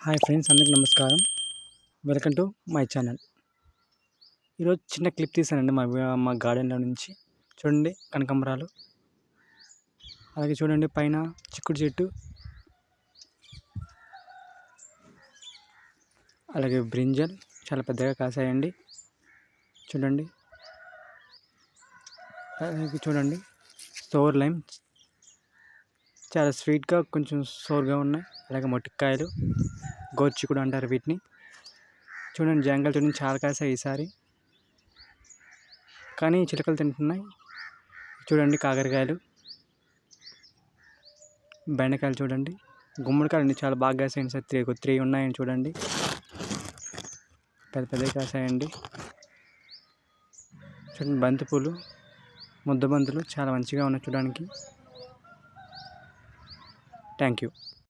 Hi friends, అందరికి నమస్కారం. Welcome to my channel. ఈరోజు చిన్న క్లిప్ తీసానండి మా గార్డెన్లో నుంచి. చూడండి కనకాంబరాలు, అలాగే చూడండి పైన చిక్కుడు చెట్టు, అలాగే బ్రింజల్ చాలా పెద్దగా కాసాయండి. చూడండి, అలాగే చూడండి సోర్ లైమ్ చాలా స్వీట్గా కొంచెం సోర్గా ఉన్నాయి. అలాగే మొట్టికాయలు, గోర్చిక్కుడు అంటారు వీటిని. చూడండి జాంకాయలు చూడండి చాలా కాసాయి ఈసారి, కానీ చిలకలు తింటున్నాయి. చూడండి కాకరకాయలు, బెండకాయలు చూడండి, గుమ్మడికాయలు చాలా బాగా కాసాయండి సార్. త్రీ ఉన్నాయని చూడండి, పెద్ద పెద్దగా కాసాయండి. చూడండి బంతిపూలు, ముద్దబంతులు చాలా మంచిగా ఉన్నాయి చూడడానికి. Thank you.